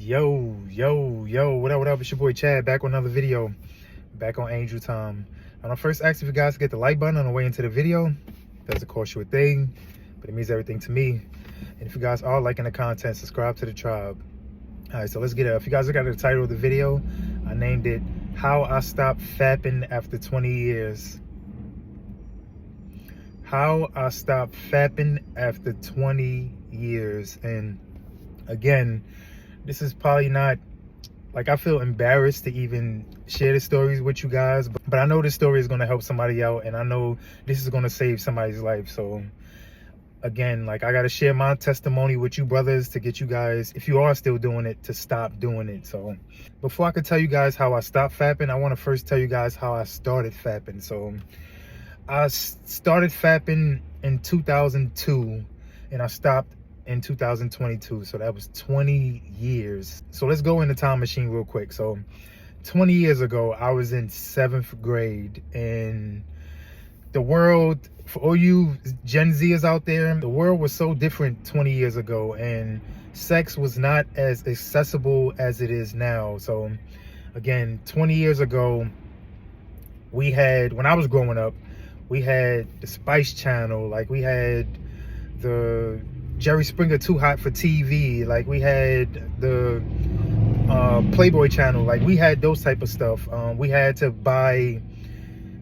Yo, what up? It's your boy Chad, back with another video, back on Angel Time. And I first asked if you guys to get the like button on the way into the video. Doesn't cost you a thing, but it means everything to me. And if you guys are liking the content, subscribe to the tribe. All right, so let's get it. If you guys look at the title of the video, I named it How I Stopped Fapping After 20 Years. How I Stopped Fapping After 20 years. And again, this is probably not, like, I feel embarrassed to even share the stories with you guys, but I know this story is going to help somebody out, and I know this is going to save somebody's life. So again, like, I got to share my testimony with you brothers to get you guys, if you are still doing it, to stop doing it. So before I could tell you guys how I stopped fapping, I want to first tell you guys how I started fapping. So I started fapping in 2002 and I stopped in 2022, so that was 20 years. So let's go in the time machine real quick. So 20 years ago, I was in 7th grade, and the world, for all you Gen Zers out there, the world was so different 20 years ago, and sex was not as accessible as it is now. So again, 20 years ago, we had, when I was growing up, we had the Spice Channel, like we had the Jerry Springer Too Hot for TV, like we had the Playboy Channel, like we had those type of stuff. We had to buy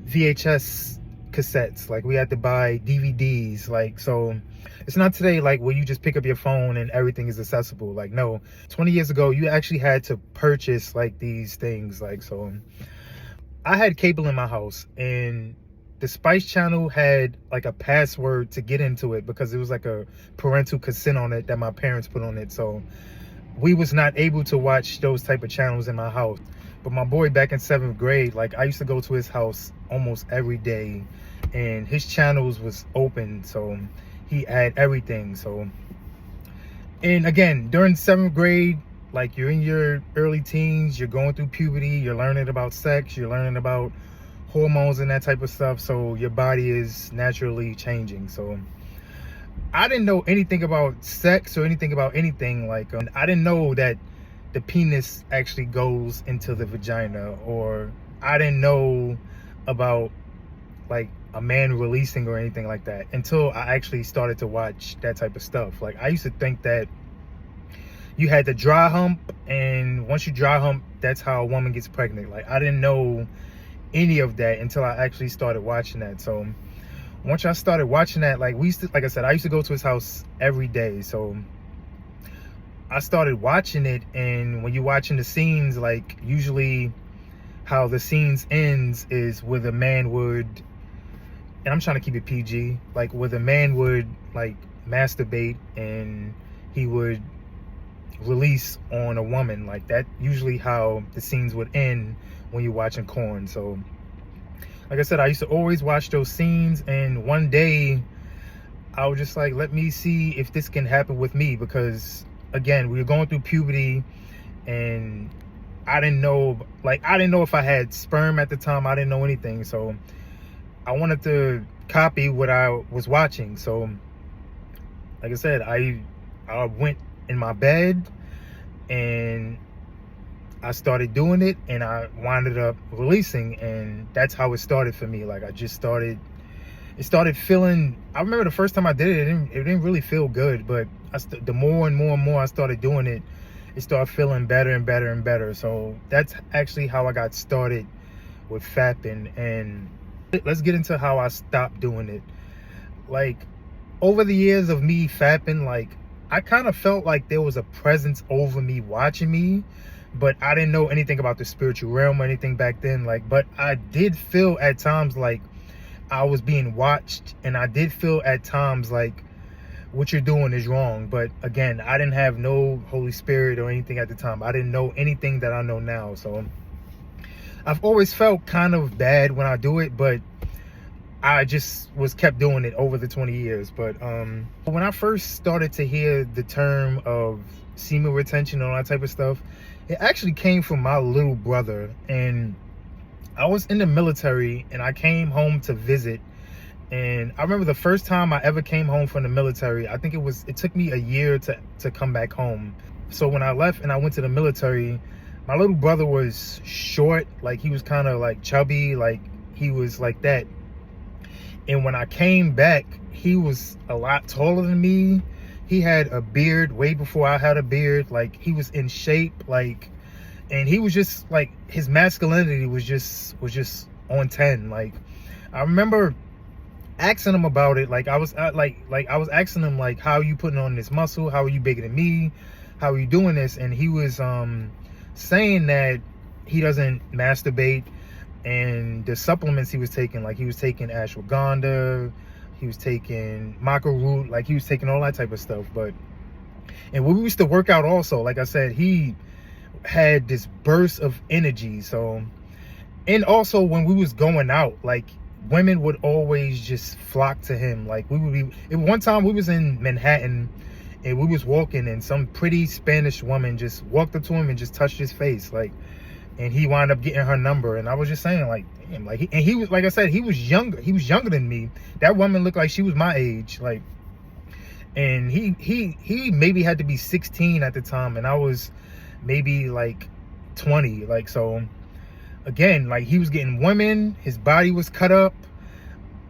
VHS cassettes, like we had to buy DVDs, like, so it's not today like where you just pick up your phone and everything is accessible. Like, no, 20 years ago you actually had to purchase like these things. Like, so I had cable in my house, and the Spice Channel had like a password to get into it because it was like a parental consent on it that my parents put on it. So we was not able to watch those type of channels in my house. But my boy back in 7th grade, like I used to go to his house almost every day, and his channels was open, so he had everything. So, and again, during 7th grade, like you're in your early teens, you're going through puberty, you're learning about sex, you're learning about hormones and that type of stuff, so your body is naturally changing. So I didn't know anything about sex or anything about anything. Like, I didn't know that the penis actually goes into the vagina, or I didn't know about like a man releasing or anything like that until I actually started to watch that type of stuff. Like, I used to think that you had to dry hump, and once you dry hump, that's how a woman gets pregnant. Like, I didn't know any of that until I actually started watching that. So once I started watching that, like, we used to, like I said, I used to go to his house every day. So I started watching it, and when you're watching the scenes, like usually how the scenes ends is with a man would, and I'm trying to keep it PG, like where the man would like masturbate and he would release on a woman. Like, that usually how the scenes would end when you're watching porn. So like I said, I used to always watch those scenes, and one day I was just like, let me see if this can happen with me, because again, we were going through puberty, and I didn't know, like, I didn't know if I had sperm at the time. I didn't know anything, so I wanted to copy what I was watching. So like I said, I went in my bed and I started doing it, and I wound up releasing, and that's how it started for me. Like, I just started, it started feeling, I remember the first time I did it, it didn't really feel good, but the more and more I started doing it, it started feeling better and better and better. So that's actually how I got started with fapping. And let's get into how I stopped doing it. Like, over the years of me fapping, like, I kind of felt like there was a presence over me watching me, but I didn't know anything about the spiritual realm or anything back then. Like, but I did feel at times like I was being watched, and I did feel at times like what you're doing is wrong. But again, I didn't have no Holy Spirit or anything at the time. I didn't know anything that I know now. So I've always felt kind of bad when I do it, but I just was kept doing it over the 20 years. But when I first started to hear the term of semen retention and all that type of stuff, it actually came from my little brother. And I was in the military, and I came home to visit, And I remember the first time I ever came home from the military, I think it took me a year to come back home. So when I left and I went to the military, my little brother was short, like he was kind of like chubby, like he was like that. And when I came back, he was a lot taller than me. He had a beard way before I had a beard. Like he was in shape, like, and he was just like, his masculinity was just on 10. Like I remember asking him about it. Like I was I was asking him like, how are you putting on this muscle? How are you bigger than me? How are you doing this? And he was saying that he doesn't masturbate, and the supplements he was taking, like he was taking ashwagandha, he was taking maca root, like he was taking all that type of stuff. But and when we used to work out also, like I said, he had this burst of energy. So, and also when we was going out, like women would always just flock to him. Like we would be, one time we was in Manhattan and we was walking, and some pretty Spanish woman just walked up to him and just touched his face, like, and he wound up getting her number. And I was just saying, like, damn, like, he was, like I said, he was younger than me. That woman looked like she was my age, like, and he maybe had to be 16 at the time, and I was maybe like 20. Like, so again, like he was getting women, his body was cut up,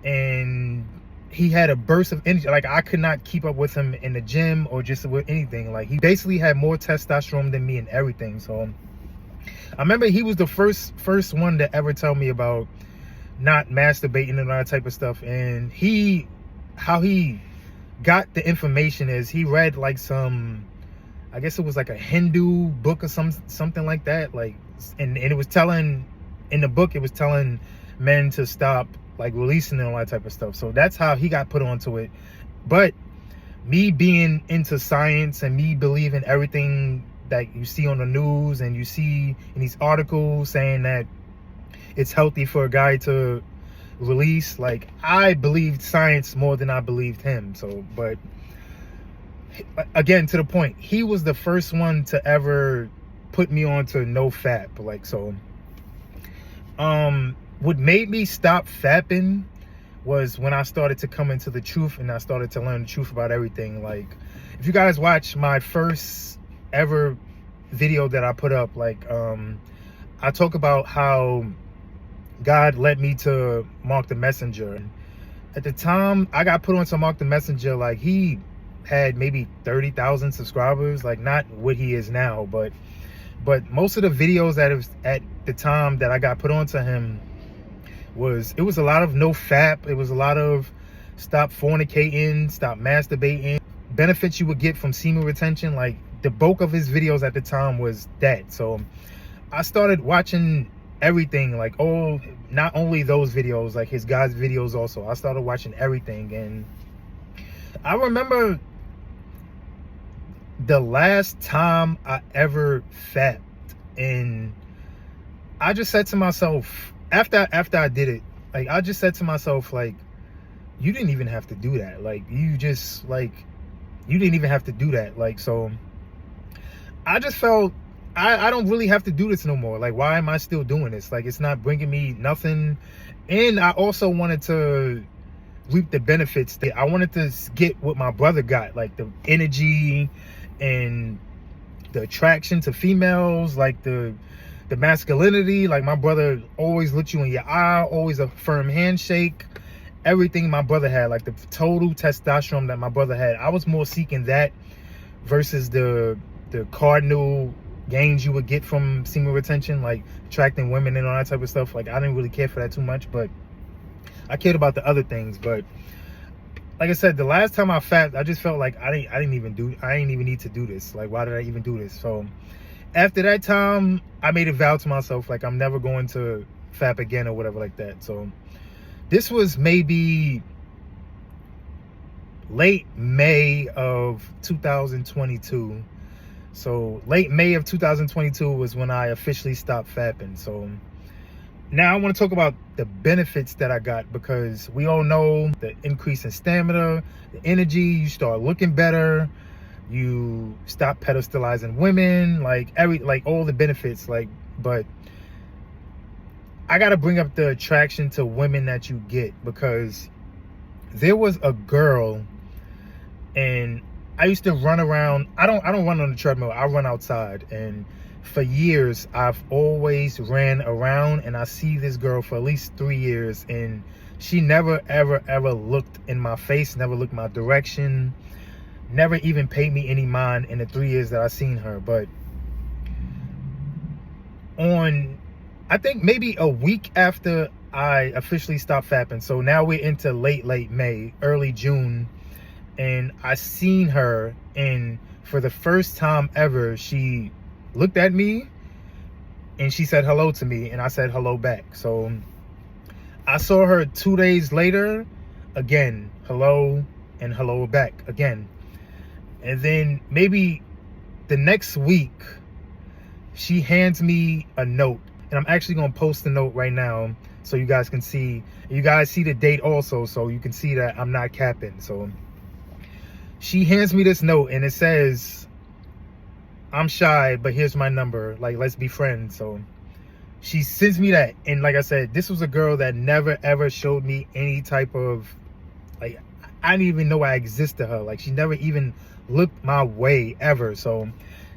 and he had a burst of energy. Like I could not keep up with him in the gym or just with anything. Like he basically had more testosterone than me and everything. So I remember he was the first one to ever tell me about not masturbating and all that type of stuff. And how he got the information is he read like some, I guess it was like a Hindu book or something like that. Like, and it was telling, in the book, it was telling men to stop like releasing and all that type of stuff. So that's how he got put onto it. But me being into science and me believing everything that you see on the news and you see in these articles saying that it's healthy for a guy to release, like I believed science more than I believed him. So, but again, to the point, he was the first one to ever put me on to no fap. Like, so what made me stop fapping was when I started to come into the truth and I started to learn the truth about everything. Like, if you guys watch my first ever video that I put up, like I talk about how God led me to Mark the Messenger. At the time I got put on to Mark the Messenger, like he had maybe 30,000 subscribers, like not what he is now, but most of the videos that it was at the time that I got put onto him it was a lot of no fap. It was a lot of stop fornicating, stop masturbating, benefits you would get from semen retention. Like the bulk of his videos at the time was that. So I started watching everything, like, oh, not only those videos, like his God's videos also. I started watching everything. And I remember the last time I ever fapped, and I just said to myself, after I did it, like I just said to myself, like, you didn't even have to do that. Like you just, like, you didn't even have to do that. Like, so I just felt I don't really have to do this no more. Like, why am I still doing this? Like, it's not bringing me nothing. And I also wanted to reap the benefits. I wanted to get what my brother got, like the energy and the attraction to females, like the masculinity. Like my brother always looked you in your eye, always a firm handshake, everything my brother had, like the total testosterone that my brother had. I was more seeking that versus the cardinal gains you would get from semen retention, like attracting women and all that type of stuff. Like I didn't really care for that too much, but I cared about the other things. But like I said, the last time I fapped, I just felt like I didn't even need to do this. Like, why did I even do this? So after that time, I made a vow to myself, like I'm never going to fap again or whatever like that. So this was maybe late May of 2022. So late May of 2022 was when I officially stopped fapping. So now I want to talk about the benefits that I got, because we all know the increase in stamina, the energy, you start looking better, you stop pedestalizing women, like all the benefits. Like, but I got to bring up the attraction to women that you get, because there was a girl, and I used to run around. I don't run on the treadmill. I run outside. And for years, I've always ran around, and I see this girl for at least 3 years, and she never, ever, ever looked in my face, never looked my direction, never even paid me any mind in the 3 years that I seen her. But I think maybe a week after I officially stopped fapping, so now we're into late May, early June, and I seen her, and for the first time ever, she looked at me and she said hello to me, and I said hello back. So I saw her 2 days later, again, hello and hello back again. And then maybe the next week, she hands me a note, and I'm actually going to post the note right now so you guys can see. You guys see the date also, so you can see that I'm not capping. So she hands me this note, and it says, I'm shy, but here's my number. Like, let's be friends. So she sends me that. And like I said, this was a girl that never, ever showed me any type of, like, I didn't even know I existed to her. Like, she never even looked my way ever. So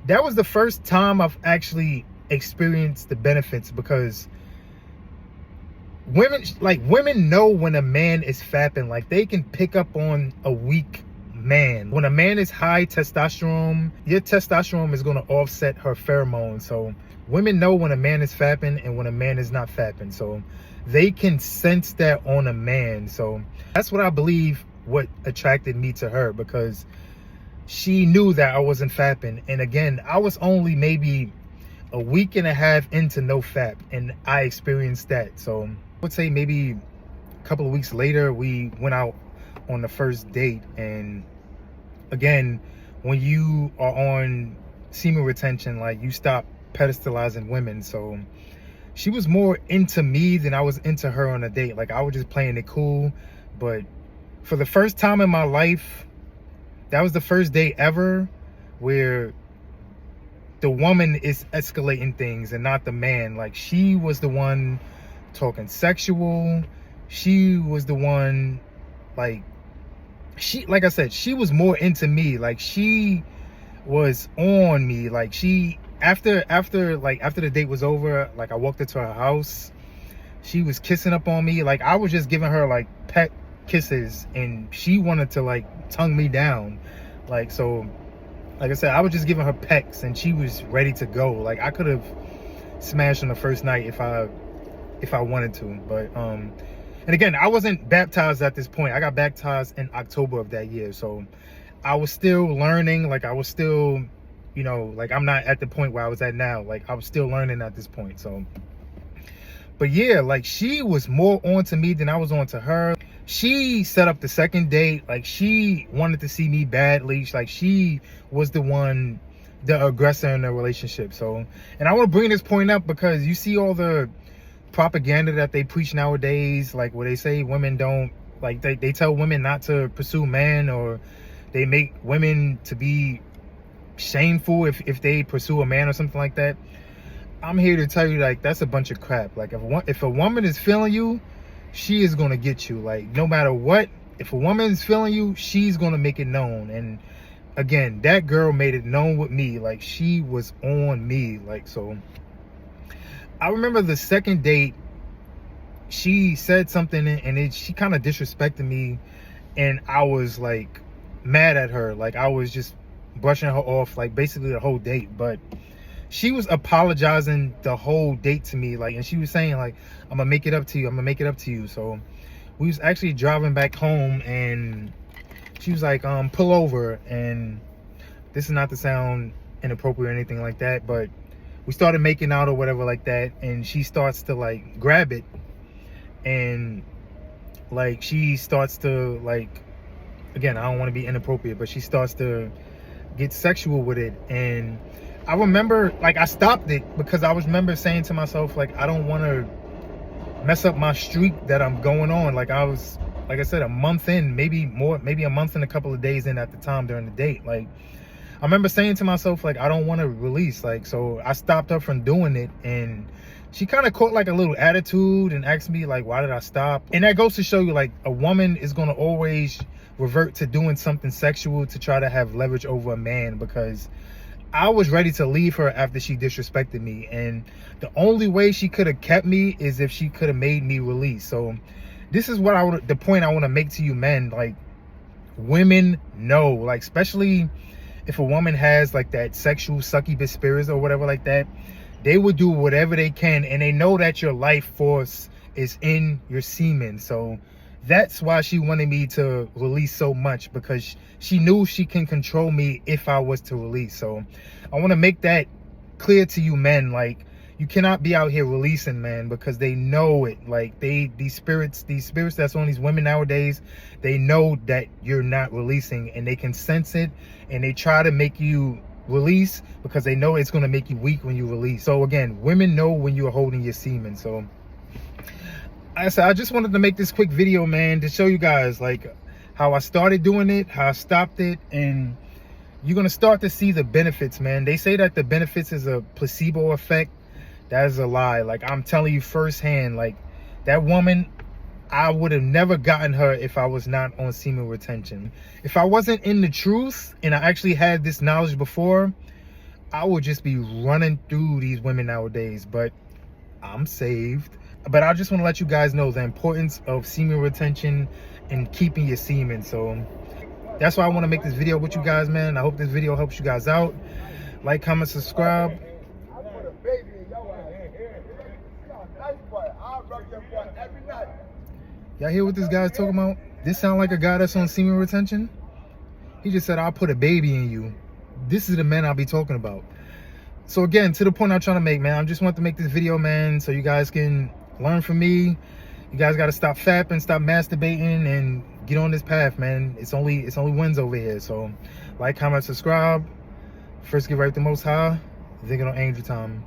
that was the first time I've actually experienced the benefits, because women know when a man is fapping. Like, they can pick up on a weak man. When a man is high testosterone, your testosterone is going to offset her pheromones. So women know when a man is fapping and when a man is not fapping. So they can sense that on a man. So that's what I believe what attracted me to her, because she knew that I wasn't fapping. And again, I was only maybe a week and a half into no fap, and I experienced that. So I would say maybe a couple of weeks later, we went out on the first date. And again, when you are on semen retention, like, you stop pedestalizing women. So she was more into me than I was into her on a date. Like, I was just playing it cool. But for the first time in my life, that was the first day ever where the woman is escalating things and not the man. Like, she was the one talking sexual. She was the one, like I said, she was more into me. Like, she was on me. Like, she, after the date was over, like, I walked into her house, she was kissing up on me. Like, I was just giving her like pet kisses, and she wanted to like tongue me down. Like, so like I said, I was just giving her pecks, and she was ready to go. Like, I could have smashed on the first night if I wanted to. But and again, I wasn't baptized at this point. I got baptized in October of that year. So I was still learning. Like, I was still, you know, like, I'm not at the point where I was at now. Like, I was still learning at this point. So, but yeah, like, she was more on to me than I was on to her. She set up the second date. Like, she wanted to see me badly. Like, she was the aggressor in the relationship. So, and I want to bring this point up because you see all the propaganda that they preach nowadays, like, where they say women don't, like, they tell women not to pursue men, or they make women to be shameful if they pursue a man or something like that. I'm here to tell you, like, that's a bunch of crap. Like, if a woman is feeling you, she is going to get you. Like, no matter what, if a woman is feeling you, she's going to make it known. And again, that girl made it known with me. Like, she was on me. Like, so I remember the second date, she said something, and she kind of disrespected me, and I was like mad at her. Like, I was just brushing her off, like, basically the whole date. But she was apologizing the whole date to me, like, and she was saying, like, I'm gonna make it up to you, I'm gonna make it up to you. So we was actually driving back home, and she was like, pull over. And this is not to sound inappropriate or anything like that, but we started making out or whatever like that, and she starts to like grab it, and like, she starts to, like, again, I don't want to be inappropriate, but she starts to get sexual with it. And I remember, like, I stopped it because I remember saying to myself, like, I don't want to mess up my streak that I'm going on. Like, I was, like I said, a month in, maybe more, maybe a month and a couple of days in at the time during the date. Like, I remember saying to myself, like, I don't want to release. Like, so I stopped her from doing it, and she kind of caught like a little attitude and asked me, like, why did I stop? And that goes to show you, like, a woman is going to always revert to doing something sexual to try to have leverage over a man, because I was ready to leave her after she disrespected me, and the only way she could have kept me is if she could have made me release. So this is what the point I want to make to you men. Like, women know, like, especially if a woman has like that sexual succubus spirits or whatever like that, they would do whatever they can, and they know that your life force is in your semen. So that's why she wanted me to release so much, because she knew she can control me if I was to release. So I want to make that clear to you men. Like, you cannot be out here releasing, man, because they know it. Like, these spirits that's on these women nowadays, they know that you're not releasing, and they can sense it, and they try to make you release because they know it's going to make you weak when you release. So again, women know when you're holding your semen. So I just wanted to make this quick video, man, to show you guys like how I started doing it, how I stopped it, and you're going to start to see the benefits, man. They say that the benefits is a placebo effect. That is a lie. Like, I'm telling you firsthand, like, that woman, I would have never gotten her if I was not on semen retention. If I wasn't in the truth and I actually had this knowledge before, I would just be running through these women nowadays. But I'm saved. But I just want to let you guys know the importance of semen retention and keeping your semen. So that's why I want to make this video with you guys, man. I hope this video helps you guys out. Like, comment, subscribe. Y'all hear what this guy's talking about? This sound like a guy that's on semen retention? He just said, I'll put a baby in you. This is the man I'll be talking about. So again, to the point I'm trying to make, man, I just want to make this video, man, so you guys can learn from me. You guys got to stop fapping, stop masturbating, and get on this path, man. It's only wins over here. So like, comment, subscribe. First, get right to Most High. Thinking on Angel Time.